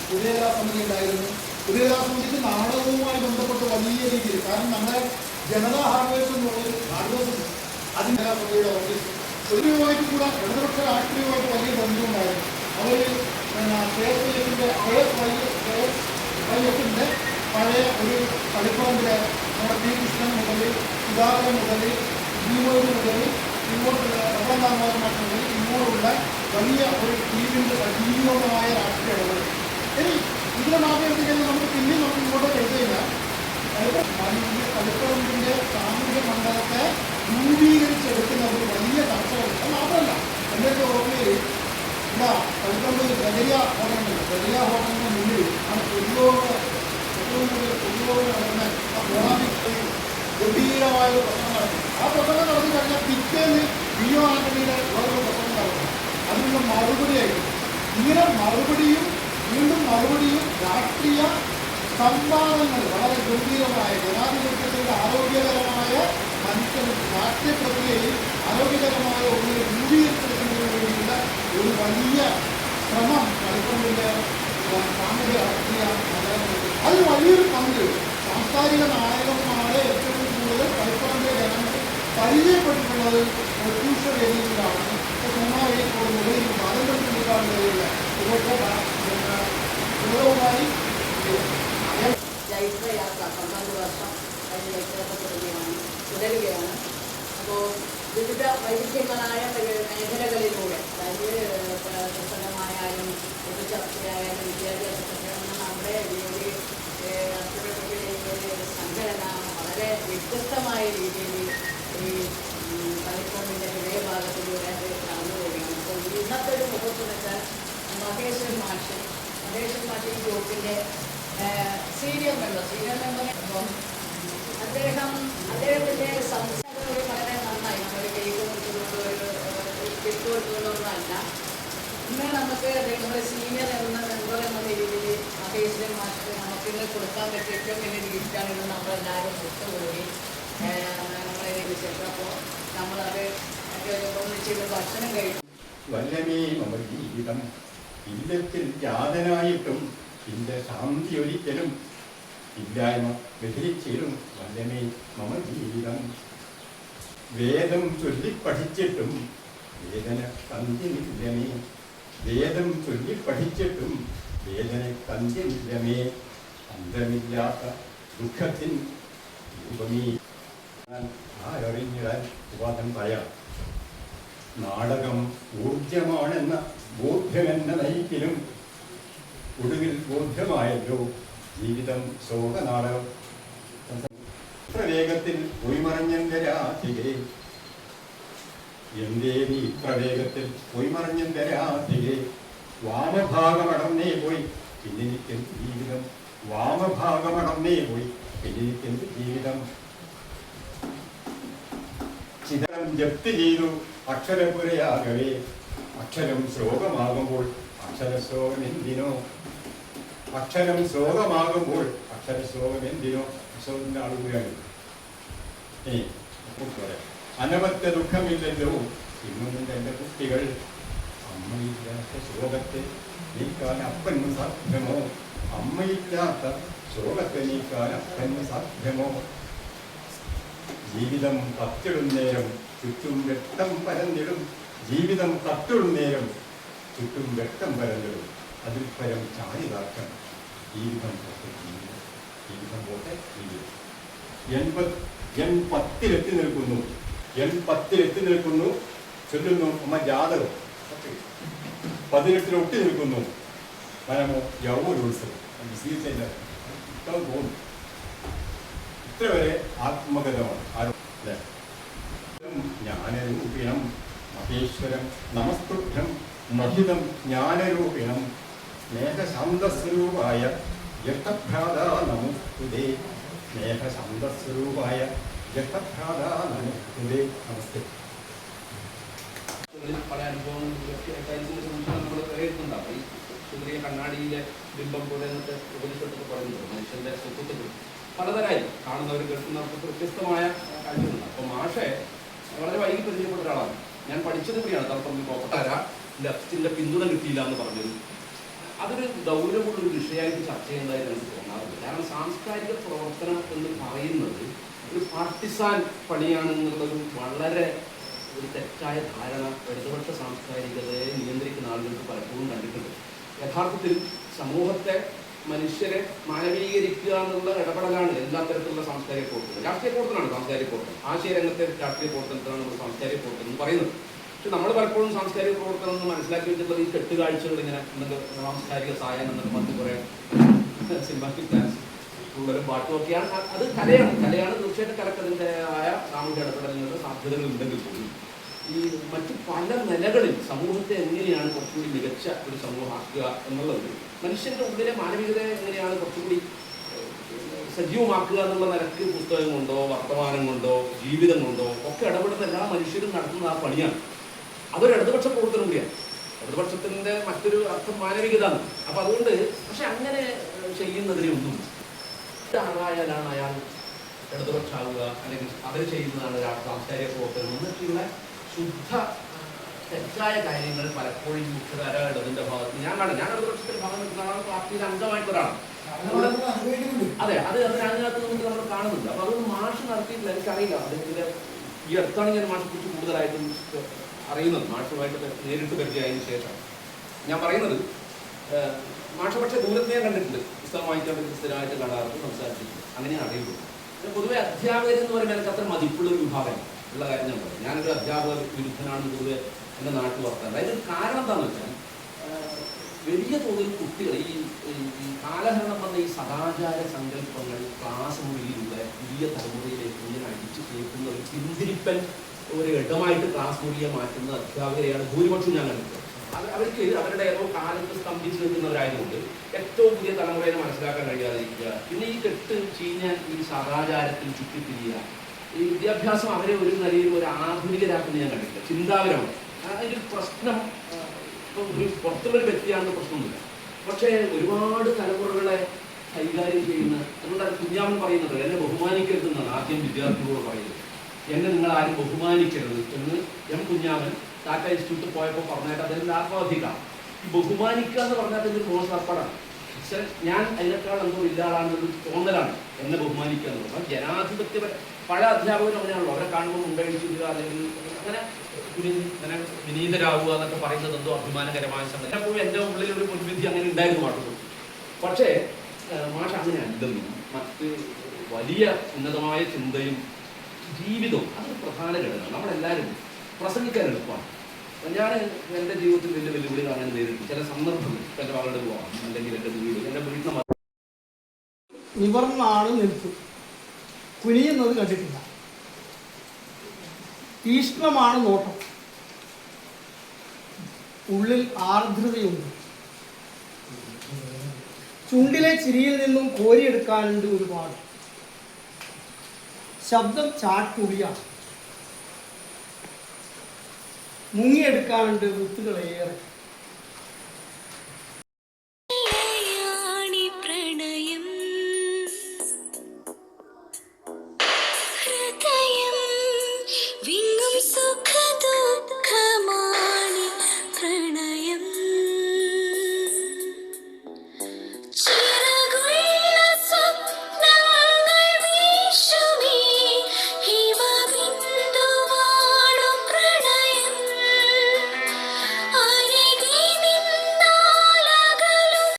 പുതിയകലാ സമിതി ഉണ്ടായിരുന്നു. പുതിയകലാ സമിതിക്ക് നാടകവുമായി ബന്ധപ്പെട്ട് വലിയ രീതിയിൽ, കാരണം നമ്മുടെ ജനതാ ഹാർഡ്വേഴ്സ് എന്നുള്ളൊരു ഹാർഡ്വേഴ്സ് ഉണ്ട്, അതിൻ്റെ സമിതിയുടെ ഓഫീസ് പൊതുവായിട്ട് കൂടെ ഇടതുപക്ഷ രാഷ്ട്രീയമായിട്ട് വലിയ ബന്ധമുണ്ടായിരുന്നു. അവർ KSYFിൻ്റെ പഴയ ഒരു കളിപ്പറമ്പിലെ നമ്മുടെ P. കൃഷ്ണൻ മുതൽ സുധാകരൻ മുതൽ ഭീമോദ് മുതൽ ഇങ്ങോട്ടുള്ള റബ്ബർദാമോദരൻ മുതൽ ഇങ്ങോട്ടുള്ള വലിയ ഒരു ടീമിൻ്റെ സജീവമായ രാഷ്ട്രീയ ഇടപെടൽ. ഇനി ഇതിനെ മാറ്റി കഴിഞ്ഞാൽ നമുക്ക് പിന്നെയും നമുക്ക് ഇങ്ങോട്ട് എടുത്തു കഴിഞ്ഞാൽ കളിപ്പറമ്പിൻ്റെ സാമൂഹ്യ മണ്ഡലത്തെ രൂപീകരിച്ചെടുക്കുന്ന ഒരു വലിയ ചർച്ചകൾ. അത് മാത്രമല്ല, എൻ്റെ ഓർമ്മയിൽ എന്താ കളിപ്പറമ്പ് ബദരിയ ഹോട്ടലുണ്ട്. ബദരിയ ഹോട്ടലിൻ്റെ മുന്നിൽ ആ പൊതുയോഗം നടക്കുന്ന ആ പ്രോഗ്രാമിൽ ഗംഭീരമായ ഒരു പ്രസംഗം നടക്കും. ആ പ്രസംഗം നടത്തി കഴിഞ്ഞാൽ പിറ്റേന്ന് വിഒ ആന്റണിയുടെ വേറൊരു പ്രസംഗം നടക്കും. അതിനുള്ള മറുപടിയായിട്ട് ഇങ്ങനെ മറുപടിയും വീണ്ടും മറുപടിയും രാഷ്ട്രീയ സംവാദങ്ങൾ വളരെ ഗംഭീരമായ ജനാധിപത്യത്തിൻ്റെ ആരോഗ്യകരമായ രാഷ്ട്രീയ പ്രക്രിയയിൽ ആരോഗ്യകരമായ ഒരു രൂപീകരിച്ചെടുക്കുന്നതിന് വേണ്ടിയുള്ള ഒരു വലിയ ശ്രമം കളിപ്പറമ്പിൻ്റെ സാമൂഹ്യ രാഷ്ട്രീയ മണ്ഡലങ്ങളുണ്ട്. അതിൽ വലിയൊരു പങ്ക് സാംസ്കാരിക നായകന്മാരെ ഏറ്റവും കൂടുതൽ കളിപ്പറമ്പിലെ ജനങ്ങൾ പരിചയപ്പെട്ടിട്ടുള്ളത് ഒറ്റൂഷ വേദിയിലാണ്. ചുമ്മാവേദിയോട് മുകളിൽ പാരമ്പര്യത്തിലേക്കാണ് കഴിയില്ല. ഇവരുമായി ജൈത്രയാത്ര 12 വർഷം കഴിഞ്ഞ ജൈത്രയാത്ര തുടരുകയാണ്. അപ്പോൾ വിവിധ വൈവിധ്യങ്ങളായ മേഖലകളിലൂടെ, അതായത് പ്രസംഗമായാലും പൊതുചർച്ചയായാലും വിദ്യാഭ്യാസ നമ്മുടെ സംഘടന വളരെ വ്യത്യസ്തമായ രീതിയിൽ ഈ കളിപ്പറമ്പിൻ്റെ ഹൃദയഭാഗത്തിലൂടെ അത് കടന്നു പോവുകയാണ്. അപ്പോൾ ഇന്നത്തെ ഒരു മുഖത്ത് വെച്ചാൽ മഹേശ്വരൻ മാഷ് ഈ ഗ്രൂപ്പിൻ്റെ സീനിയർ മെമ്പർ. അപ്പം അദ്ദേഹത്തിൻ്റെ സംസാരം വളരെ നന്നായി. നമ്മൾ കേക്ക് കൊടുക്കുന്നതൊന്നുമല്ല. ഇന്ന് നമുക്ക് നമ്മുടെ സീനിയർ എന്ന മെമ്പർ എന്ന രീതിയിൽ മഹേശ്വരൻ മാഷ് നമുക്കിന്ന് കൊടുക്കാൻ പറ്റിയ ഏറ്റവും വലിയ ഗിഫ്റ്റാണ്. ഇത് നമ്മളെല്ലാവരും വിട്ടുപോയി നമ്മളെ ലഭിച്ചിട്ട്. അപ്പോൾ നമ്മളത് ഒന്നിച്ച് ഭക്ഷണം കഴിക്കും. വല്ലമേ മമ ജീവിതം ഇല്ലത്തിൽ യാതനായിട്ടും ഇന്റെ ശാന്തി ഒരിക്കലും ഇല്ലായ്മ വ്യതിരിച്ചിലും വല്ലമേ മമ ജീവിതം. വേദം ചൊല്ലിപ്പഠിച്ചിട്ടും വേദന കന്ത്യമില്ലമേ. വേദം ചൊല്ലിപ്പഠിച്ചിട്ടും വേദന കന്ത്യമില്ലമേ. അന്തമില്ലാത്ത ദുഃഖത്തിൻ രൂപമേ. ആരറിഞ്ഞിടാൻ ഉപാധം പറയാം. നാടകം ഊർജമാണെന്ന ബോധ്യമെന്ന നയിക്കലും ഒടുവിൽ ബോധ്യമായല്ലോ ജീവിതം ശോകനാടകം. ഇത്ര വേഗത്തിൽ പൊയ്മറഞ്ഞെന്റെ രാധികെ, എന്തേ നീ ഇത്ര വേഗത്തിൽ പൊയ്മറഞ്ഞെന്റെ രാധികെ. വാമഭാഗമടന്നേ പോയി പിന്നെനിക്കെന്ത് ജീവിതം. വാമഭാഗമടന്നേ പോയി പിന്നെനിക്കെന്ത് ജീവിതം. ചിതരം ജപ്തി ചെയ്തു അക്ഷരപുരയാകവേ. അക്ഷരം ശ്ലോകമാകുമ്പോൾ അക്ഷരശ്ലോകമെന്തിനോ. അക്ഷരം ശ്ലോകമാകുമ്പോൾ അക്ഷരശ്ലോകമെന്തിനോ. അക്ഷരത്തിൻ്റെ ആളുകൂടിയാണ്. അനവത്യ ദുഃഖമില്ലല്ലോ ഇന്നുണ്ട് എൻ്റെ കുട്ടികൾ. അമ്മയില്ലാത്ത ശോകത്തെ നീക്കാൻ അപ്പന് സാധ്യമോ. അമ്മയില്ലാത്ത ശോകത്തെ നീക്കാൻ അപ്പന് സാധ്യമോ. ജീവിതം കത്തിടുന്നേരം ചുറ്റും രക്തം പരന്നിടും. ജീവിതം കത്തിടുന്നേരം ചുറ്റും രക്തം പരന്നിടും. അതിൽ പരം ചാരിതാക്കണം. ജീവിതം പോട്ടെ ജീവിതം. ജീവിതം പോട്ടെ ജീവിതം. എൻ 10 നിൽക്കുന്നു. എൻ 10 നിൽക്കുന്നു ചൊല്ലുന്നു അമ്മ ജാതകം. 18 ഒട്ടി നിൽക്കുന്നു മനമോ യൗവനോത്സവം. ഇഷ്ടം തോന്നുന്നു. ഇത്ര വരെ ആത്മഗതമാണ്. ജ്ഞാനരൂപിണം മഹേശ്വരം നമസ്തുഭ്യം മഹിതം ജ്ഞാനരൂപിണം സ്നേഹശാന്തസ്വരൂപായ ജ്യേഷ്ഠഭ്രാതാ നമസ്തുതേ. സ്നേഹശാന്തസ്വരൂപായ ജ്യേഷ്ഠഭ്രാതാ നമസ്തുതേ. നമസ്തേ. പല അനുഭവങ്ങളും നമ്മൾ വിലയിരുത്തുന്നുണ്ടാവും. ഈ സുന്ദരിയ കണ്ണാടിയിലെ ബിംബം പോലെ എന്നൊക്കെ ഉപനിഷത്തൊക്കെ പറയുന്നുണ്ട്. മനുഷ്യന്റെ സ്വത്വത്തിൽ പലതരായി കാണുന്നവർ കേൾക്കുന്നവർക്ക് വ്യത്യസ്തമായ കാഴ്ചകളുണ്ട്. അപ്പോൾ മാഷെ വളരെ വൈകി പരിചയപ്പെട്ട ഒരാളാണ്. ഞാൻ പഠിച്ചത് കൂടിയാണ്. തലപ്പറമ്പ് കോപ്പട്ടാര എൻ്റെ അച്ഛൻ്റെ പിന്തുണ കിട്ടിയില്ല എന്ന് പറഞ്ഞൊരു അതൊരു ഗൗരവമുള്ളൊരു വിഷയമായിട്ട് ചർച്ച ചെയ്യേണ്ടതായിട്ട് എനിക്ക് തോന്നാറുണ്ട്. കാരണം സാംസ്കാരിക പ്രവർത്തനം എന്ന് പറയുന്നത് ഒരു പാർട്ടിസാൻ പണിയാണെന്നുള്ളൊരു വളരെ ഒരു തെറ്റായ ധാരണ ഇടതുപക്ഷ സാംസ്കാരികതയെ നിയന്ത്രിക്കുന്ന ആളുകൾക്ക് പലപ്പോഴും കണ്ടിട്ടുണ്ട്. യഥാർത്ഥത്തിൽ സമൂഹത്തെ, മനുഷ്യരെ മാനവീകരിക്കുക എന്നുള്ള ഇടപെടലാണ് എല്ലാ തരത്തിലുള്ള സാംസ്കാരിക പ്രവർത്തനം. രാഷ്ട്രീയ പ്രവർത്തനമാണ് സാംസ്കാരിക പ്രവർത്തനം. ആശയരംഗത്തെ രാഷ്ട്രീയ പ്രവർത്തനത്തിനാണ് നമ്മൾ സാംസ്കാരിക പ്രവർത്തനം എന്ന് പറയുന്നത്. പക്ഷെ നമ്മൾ പലപ്പോഴും സാംസ്കാരിക പ്രവർത്തനം എന്ന് മനസ്സിലാക്കി വെച്ചിട്ടുള്ളത് ഈ കെട്ടുകാഴ്ചകൾ ഇങ്ങനെ എന്തെങ്കിലും സാംസ്കാരിക സായം എന്നൊക്കെ പറഞ്ഞ് കുറേ സിനിമാറ്റിക് ഡാൻസ് ഉള്ളൊരു പാട്ടുമൊക്കെയാണ്. അത് കലയാണ്. തീർച്ചയായിട്ടും കലക്കതിൻ്റെതായ സാമൂഹ്യ ഇടപെടലുകളുടെ സാധ്യതകൾ ഉണ്ടെങ്കിൽ പോലും ഈ മറ്റു പല നിലകളിൽ സമൂഹത്തെ എങ്ങനെയാണ് കുറച്ചുകൂടി മികച്ച ഒരു സമൂഹമാക്കുക എന്നുള്ളത്, മനുഷ്യൻ്റെ ഉള്ളിലെ മാനവികതയെ എങ്ങനെയാണ് കുറച്ചുകൂടി സജീവമാക്കുക എന്നുള്ള നിലക്ക് പുസ്തകം കൊണ്ടോ വർത്തമാനം കൊണ്ടോ ജീവിതം കൊണ്ടോ ഒക്കെ ഇടപെടുന്ന എല്ലാ മനുഷ്യരും നടത്തുന്ന ആ പണിയാണ്. അതൊരു ഇടതുപക്ഷ പ്രവർത്തനം കൂടിയാണ്. ഇടതുപക്ഷത്തിൻ്റെ മറ്റൊരു അർത്ഥം മാനവികത ആണ്. അപ്പം അതുകൊണ്ട് പക്ഷെ അങ്ങനെ ചെയ്യുന്നതിനെ ഒന്നും ആളായാലാണ് അയാൾ ഇടതുപക്ഷാവുക, അല്ലെങ്കിൽ അവർ ചെയ്യുന്നതാണ് സാംസ്കാരിക പ്രവർത്തനം എന്നൊക്കെയുള്ള ശുദ്ധ തെറ്റായ കാര്യങ്ങൾ പലപ്പോഴും മുഖ്യധാര ഇടതിൻ്റെ ഭാഗത്ത് ഞാൻ ഇടതുപക്ഷത്തിൻ്റെ ഭാഗം നിൽക്കുന്ന ആളാണ്, പാർട്ടിയുടെ അംഗമായിട്ടൊരാളാണ്. അതെ, അതിനകത്ത് നമുക്ക് നമ്മൾ കാണുന്നുണ്ട്. അപ്പോൾ അതൊന്നും മാഷ് നടത്തിയിട്ടില്ല, എനിക്കറിയില്ല. അദ്ദേഹത്തിൻ്റെ ഈ അടുത്താണ് ഞാൻ മാഷെ കുറിച്ച് കൂടുതലായിട്ടും അറിയുന്നത്. മാഷുമായിട്ട് നേരിട്ട് പരിചയമായതിനു ശേഷം ഞാൻ പറയുന്നത്, മാഷ പക്ഷേ ദൂരത്ത് ഞാൻ കണ്ടിട്ടുണ്ട്, പുസ്തകം വായിക്കാൻ സ്ഥിരമായിട്ട് കാണാറുണ്ട്, സംസാരിച്ചിട്ടുണ്ട്, അങ്ങനെയാണ് അറിയുള്ളൂ. പൊതുവെ അധ്യാപകരെന്ന് പറയുമ്പോൾ എനിക്ക് അത്ര മതിപ്പുള്ളൊരു വിഭാഗം ഉള്ള കാര്യം ഞാൻ പറയും. ഞാനൊരു അധ്യാപക വിരുദ്ധനാണെന്ന് പൊതുവെ എൻ്റെ നാട്ടിൽ വർത്താൻ. അതിനൊരു കാരണം എന്താണെന്ന് വെച്ചാൽ വലിയ തോതിൽ കുട്ടികൾ ഈ കാലഹരണം വന്ന ഈ സദാചാര സങ്കല്പങ്ങൾ ക്ലാസ് മുറിയിലൂടെ പുതിയ തലമുറയിലേക്ക് ഇങ്ങനെ അടിച്ചു കേൾക്കുന്ന ഒരു പിന്തിരിപ്പൻ ഒരു ഇടമായിട്ട് ക്ലാസ് മുറിയെ മാറ്റുന്ന അധ്യാപകരെയാണ് ഭൂരിപക്ഷം ഞാൻ കണ്ടിട്ടുള്ളത്. അവർക്ക് അവരുടെ ഏതോ കാലത്ത് സ്തംഭിച്ച് നിൽക്കുന്നവരായതുകൊണ്ട് ഏറ്റവും പുതിയ തലമുറയെ മനസ്സിലാക്കാൻ കഴിയാതിരിക്കുക, പിന്നെ ഈ കെട്ട് ചീഞ്ഞ ഈ സദാചാരത്തിൽ ചുറ്റിത്തിരിയുക, ഈ വിദ്യാഭ്യാസം അവരെ ഒരു നിലയിൽ ഒരു ആധുനികരാക്കുന്ന ഞാൻ കണ്ടിട്ടില്ല. ചിന്താപരമാണ് അതിൻ്റെ പ്രശ്നം. ഇപ്പം ഒരു പുറത്തുള്ളൊരു വ്യക്തിയാണെന്ന് പ്രശ്നമൊന്നുമില്ല, പക്ഷേ ഒരുപാട് തലമുറകളെ കൈകാര്യം ചെയ്യുന്ന, അതുകൊണ്ടാണ് കുഞ്ഞാമൻ പറയുന്നത് എന്നെ ബഹുമാനിക്കരുതെന്നാണ് ആദ്യം വിദ്യാർത്ഥികളോട് പറയുന്നത്. എന്നെ നിങ്ങൾ ആരും ബഹുമാനിക്കരുത് എന്ന് എം കുഞ്ഞാമൻ ടാറ്റ ഇൻസ്റ്റിറ്റ്യൂട്ടിൽ പോയപ്പോൾ പറഞ്ഞായിട്ട് അതിൻ്റെ ആത്മഹത്യക്കാണ്. ഈ ബഹുമാനിക്കുക എന്ന് പറഞ്ഞാൽ അതിൻ്റെ മോശം ഏർപ്പാടാണ്. പക്ഷേ ഞാൻ അതിനേക്കാൾ എന്തോ ഇല്ല ആളാണെന്നൊരു തോന്നലാണ് എന്നെ ബഹുമാനിക്കുക എന്ന് പറഞ്ഞാൽ. ജനാധിപത്യ പല അധ്യാപകരും അങ്ങനെയാണല്ലോ, അവരെ കാണുമ്പോൾ മുണ്ടഴിച്ചിടുക അല്ലെങ്കിൽ അങ്ങനെ ഇങ്ങനെ വിനീതരാകുക എന്നൊക്കെ പറയുന്നത് എന്തോ അഭിമാനകരമായ സംഗതി. എപ്പോഴും എൻ്റെ ഉള്ളിൽ ഒരു മുൻവിധി അങ്ങനെ ഉണ്ടായിരുന്നു മാഷ്. പക്ഷേ മാഷ് അങ്ങനെ അല്ലെന്നും മറ്റ് വലിയ ഉന്നതമായ ചിന്തയും ജീവിതവും അതൊരു പ്രധാന ഘടകമാണ്. നമ്മളെല്ലാവരും പ്രസംഗിക്കാൻ എളുപ്പമാണ്. ഞാൻ എൻ്റെ ജീവിതത്തിൽ വലിയ വെല്ലുവിളികൾ അങ്ങനെ നേരിട്ടു. ചില സന്ദർഭങ്ങളിൽ എൻ്റെ മകളുടെ പോകാം, അല്ലെങ്കിൽ എൻ്റെ വീട്, എൻ്റെ വീട്ടിൽ നിവർന്നാണ് നിൽക്കും, കുനിയുന്നത് കണ്ടിട്ടില്ല. തീഷ്ണമാണ് നോട്ടം, ഉള്ളിൽ ആർദ്രതയുണ്ട്. ചുണ്ടിലെ ചിരിയിൽ നിന്നും കോരിയെടുക്കാനുണ്ട് ഒരുപാട്. ശബ്ദം ചാട്ടുളിയാണ്, മുങ്ങിയെടുക്കാനുണ്ട് വിത്തുകളേറെ.